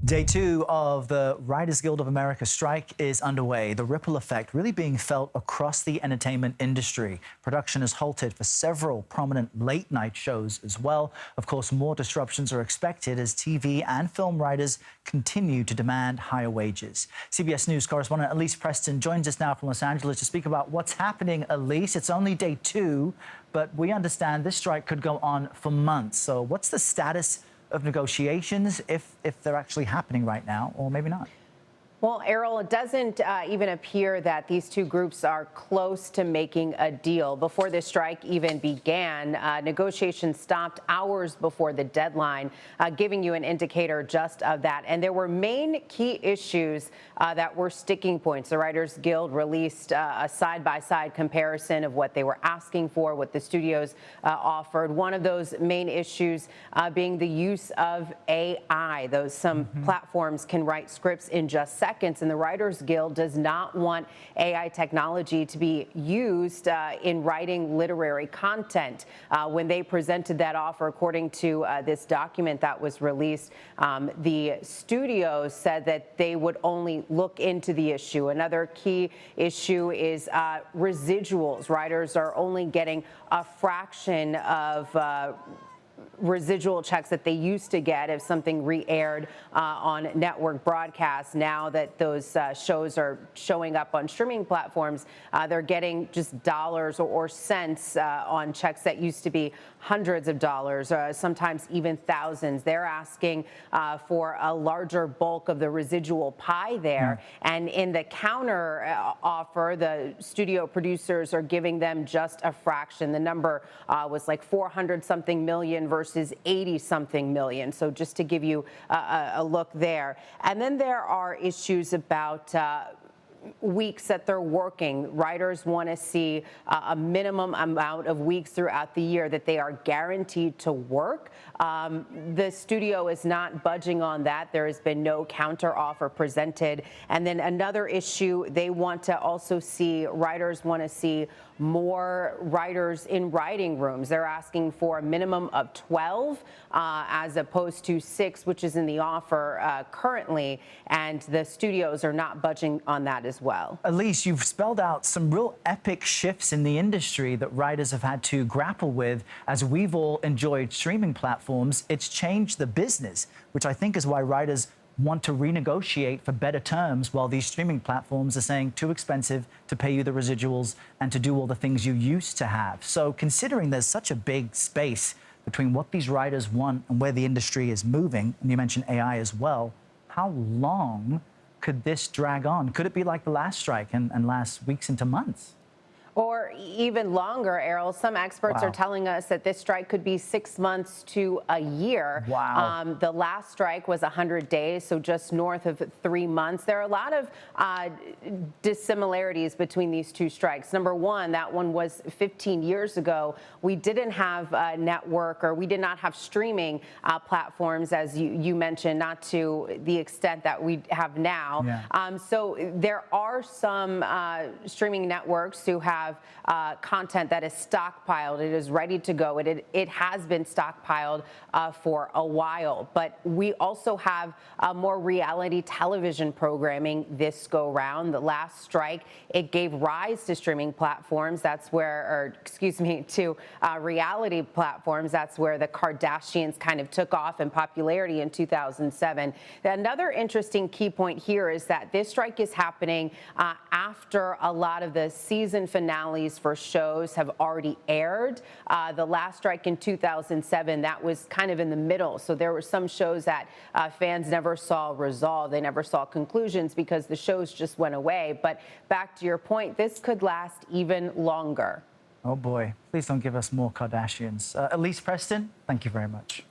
Day two of the Writers Guild of America strike is underway. The ripple effect really being felt across the entertainment industry. Production is halted for several prominent late-night shows as well. Of course, more disruptions are expected as TV and film writers continue to demand higher wages. CBS News correspondent Elise Preston joins us now from Los Angeles to speak about what's happening. Elise, it's only day two, but we understand this strike could go on for months. So what's the status of negotiations, if they're actually happening right now, or maybe not? Well, Errol, it doesn't even appear that these two groups are close to making a deal. Before this strike even began, negotiations stopped hours before the deadline, giving you an indicator just of that. And there were main key issues that were sticking points. The Writers Guild released a side-by-side comparison of what they were asking for, what the studios offered. One of those main issues being the use of AI. Some platforms can write scripts in just seconds. And the Writers Guild does not want AI technology to be used in writing literary content. When they presented that offer, according to this document that was released, the studios said that they would only look into the issue. Another key issue is residuals. Writers are only getting a fraction of residual checks that they used to get if something re-aired on network broadcasts. Now that those shows are showing up on streaming platforms, they're getting just dollars or cents on checks that used to be hundreds of dollars, sometimes even thousands. They're asking for a larger bulk of the residual pie there. And in the counter offer, the studio producers are giving them just a fraction. The number was like 400-something million versus 80-something million. So just to give you a look there. And then there are issues about weeks that they're working. Writers want to see a minimum amount of weeks throughout the year that they are guaranteed to work. The studio is not budging on that. There has been no counter offer presented. And then another issue, they want to also see, writers want to see more writers in writing rooms. They're asking for a minimum of 12 as opposed to 6, which is in the offer currently. And the studios are not budging on that as well. Elise, you've spelled out some real epic shifts in the industry that writers have had to grapple with. As we've all enjoyed streaming platforms, it's changed the business, which I think is why writers want to renegotiate for better terms, while these streaming platforms are saying too expensive to pay you the residuals and to do all the things you used to have. So considering there's such a big space between what these writers want and where the industry is moving, and you mentioned AI as well, how long could this drag on? Could it be like the last strike and last weeks into months? Or even longer, Errol. Some experts are telling us that this strike could be 6 months to a year. Wow. The last strike was 100 days, so just north of 3 months. There are a lot of dissimilarities between these two strikes. Number one, that one was 15 years ago. We didn't have a network, or we did not have streaming platforms, as you mentioned, not to the extent that we have now. Yeah. So there are some streaming networks who have content that is stockpiled. It is ready to go. It has been stockpiled for a while. But we also have more reality television programming this go round. The last strike, it gave rise to streaming platforms. That's where, or excuse me, to reality platforms. That's where the Kardashians kind of took off in popularity in 2007. Another interesting key point here is that this strike is happening after a lot of the season finales for shows have already aired. The last strike in 2007, that was kind of in the middle. So there were some shows that fans never saw resolved. They never saw conclusions because the shows just went away. But back to your point, this could last even longer. Oh boy, please don't give us more Kardashians. Elise Preston, thank you very much.